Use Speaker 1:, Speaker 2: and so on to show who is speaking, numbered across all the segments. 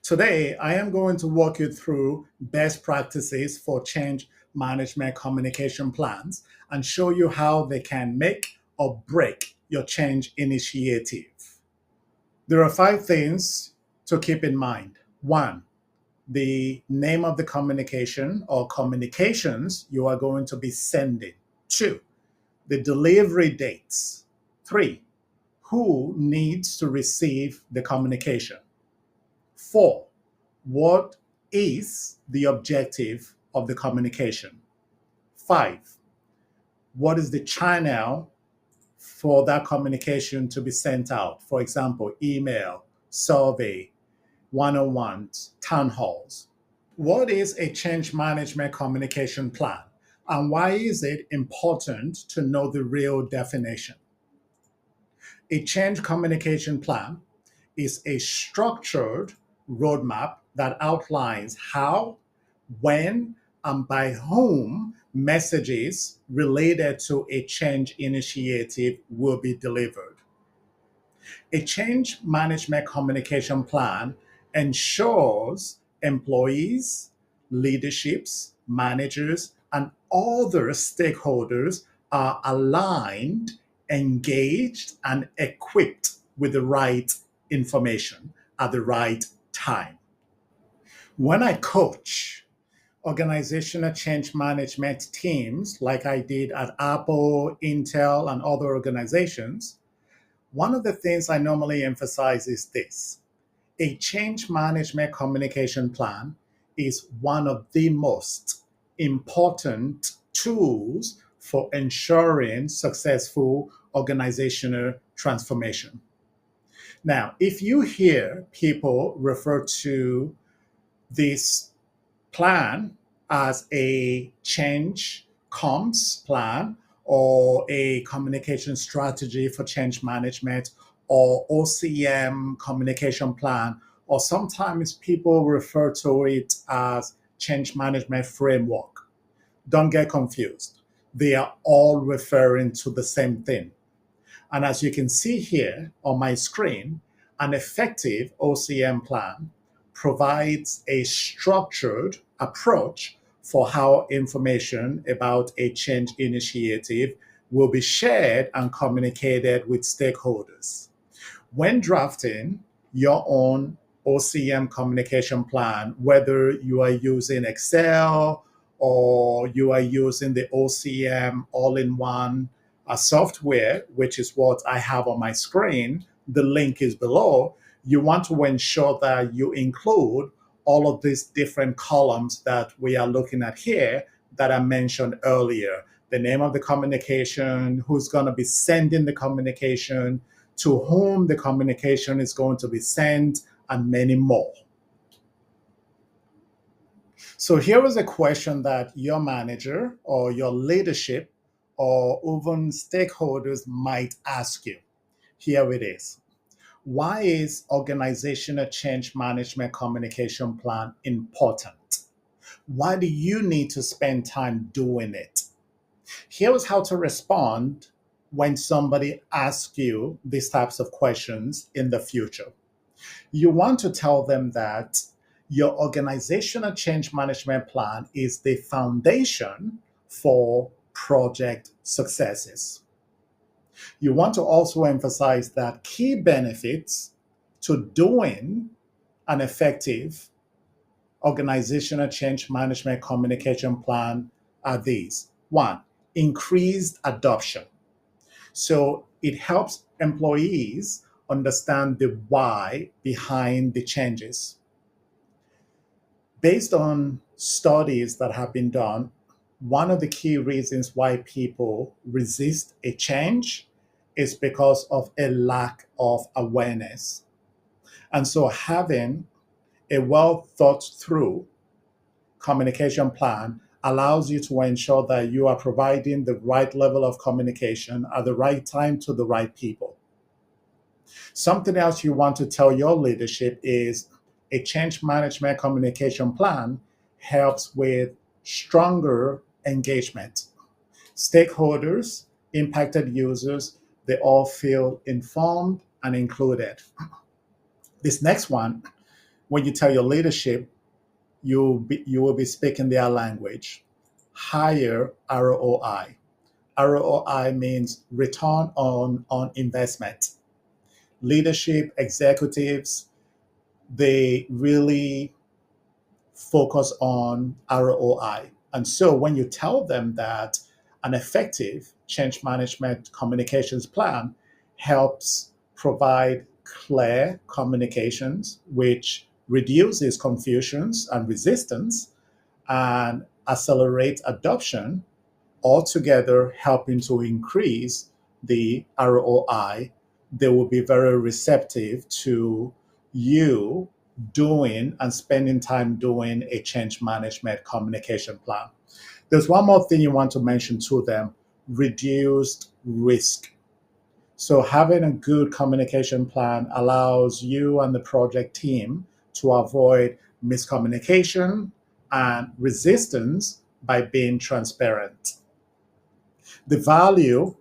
Speaker 1: Today, I am going to walk you through best practices for change management communication plans and show you how they can make or break your change initiative. There are five things to keep in mind. One, the name of the communication or communications you are going to be sending. Two, the delivery dates. Three, who needs to receive the communication. Four, what is the objective of the communication? Five, what is the channel for that communication to be sent out? For example, email, survey, one-on-ones, town halls. What is a change management communication plan? And why is it important to know the real definition? A change communication plan is a structured roadmap that outlines how, when, and by whom messages related to a change initiative will be delivered. A change management communication plan ensures employees, leaderships, managers, and other stakeholders are aligned, engaged, and equipped with the right information at the right time. When I coach organizational change management teams, like I did at Apple, Intel, and other organizations, one of the things I normally emphasize is this: a change management communication plan is one of the most important tools for ensuring successful organizational transformation. Now, if you hear people refer to this plan as a change comms plan or a communication strategy for change management or OCM communication plan, or sometimes people refer to it as change management framework. Don't get confused. They are all referring to the same thing. And as you can see here on my screen, an effective OCM plan provides a structured approach for how information about a change initiative will be shared and communicated with stakeholders. When drafting your own OCM communication plan, whether you are using Excel or you are using the OCM all in one software, which is what I have on my screen, the link is below. You want to ensure that you include all of these different columns that we are looking at here that I mentioned earlier. The name of the communication, who's going to be sending the communication, to whom the communication is going to be sent, and many more. So here is a question that your manager or your leadership or even stakeholders might ask you. Here it is. Why is organizational change management communication plan important? Why do you need to spend time doing it? Here's how to respond when somebody asks you these types of questions in the future. You want to tell them that your organizational change management plan is the foundation for project successes. You want to also emphasize that key benefits to doing an effective organizational change management communication plan are these. One, increased adoption. So it helps employees understand the why behind the changes. Based on studies that have been done, one of the key reasons why people resist a change is because of a lack of awareness. And so having a well thought through communication plan allows you to ensure that you are providing the right level of communication at the right time to the right people. Something else you want to tell your leadership is a change management communication plan helps with stronger engagement. Stakeholders, impacted users, they all feel informed and included. This next one, When you tell your leadership, you will be speaking their language. Higher ROI. ROI means return on investment. Leadership executives, they really focus on ROI. And so when you tell them that an effective change management communications plan helps provide clear communications, which reduces confusions and resistance and accelerate adoption, altogether helping to increase the ROI, they will be very receptive to you doing and spending time doing a change management communication plan. There's one more thing you want to mention to them: reduced risk. So, having a good communication plan allows you and the project team to avoid miscommunication and resistance by being transparent. The value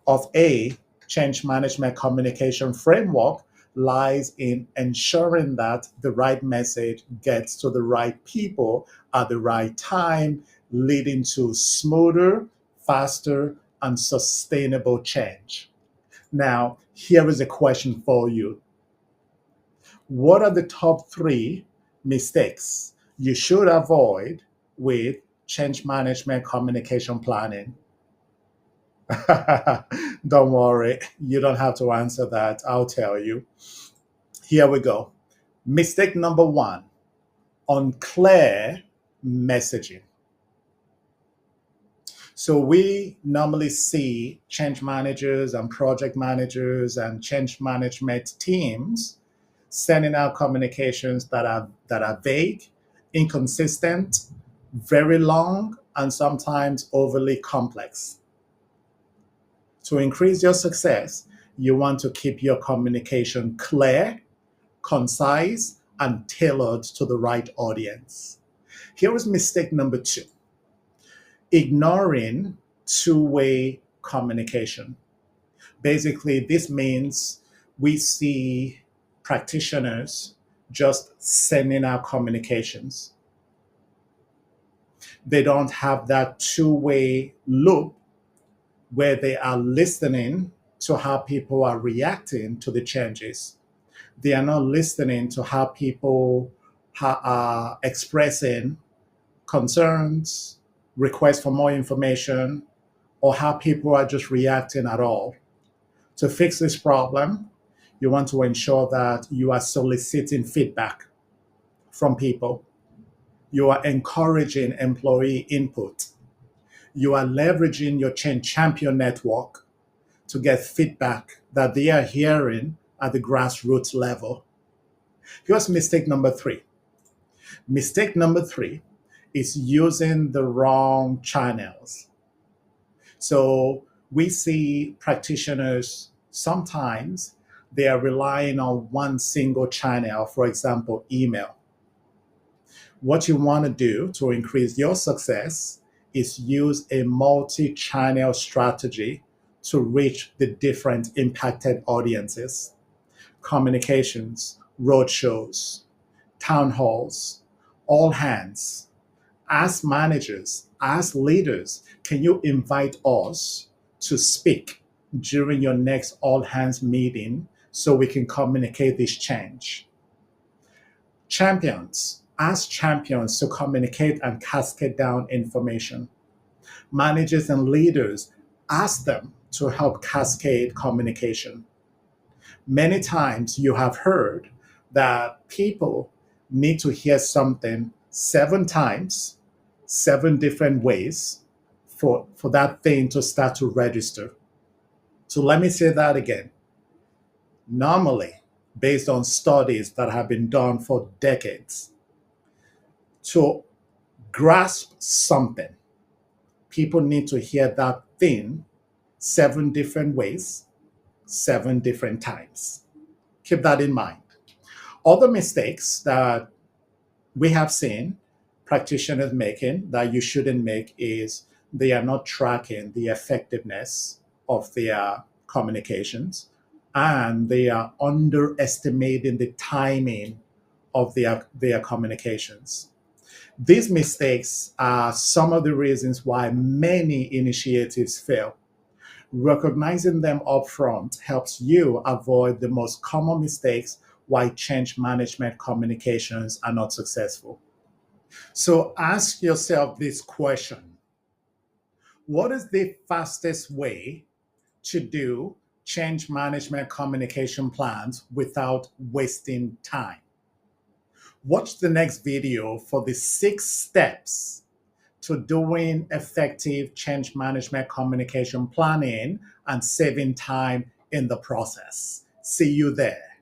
Speaker 1: of a change management communication framework lies in ensuring that the right message gets to the right people at the right time, leading to smoother, faster, and sustainable change. Now, here is a question for you. What are the top three mistakes you should avoid with change management communication planning? Don't worry, you don't have to answer that. I'll tell you. Here we go. Mistake number one: unclear messaging. So, we normally see change managers and project managers and change management teams sending out communications that are vague, inconsistent, very long, and sometimes overly complex. To increase your success, you want to keep your communication clear, concise, and tailored to the right audience. Here is mistake number two: ignoring two-way communication. Basically, this means we see practitioners just sending out communications. They don't have that two-way loop where they are listening to how people are reacting to the changes. They are not listening to how people are expressing concerns, requests for more information, or how people are just reacting at all. To fix this problem, you want to ensure that you are soliciting feedback from people. You are encouraging employee input. You are leveraging your change champion network to get feedback that they are hearing at the grassroots level. Here's mistake number three. Mistake number three is using the wrong channels. So we see practitioners sometimes they are relying on one single channel, for example, email. What you want to do to increase your success is use a multi channel strategy to reach the different impacted audiences: communications, roadshows, town halls, all hands. As managers, as leaders, can you invite us to speak during your next all hands meeting so we can communicate this change? Champions, ask champions to communicate and cascade down information. Managers and leaders, ask them to help cascade communication. Many times you have heard that people need to hear something 7 times, 7 different ways for that thing to start to register. So let me say that again. Normally, based on studies that have been done for decades, to grasp something, people need to hear that thing 7 different ways, 7 different times. Keep that in mind. Other mistakes that we have seen practitioners making that you shouldn't make is they are not tracking the effectiveness of their communications, and they are underestimating the timing of their communications. These mistakes are some of the reasons why many initiatives fail. Recognizing them upfront helps you avoid the most common mistakes why change management communications are not successful. So ask yourself this question: what is the fastest way to do change management communication plans without wasting time? Watch the next video for the 6 steps to doing effective change management communication planning and saving time in the process. See you there.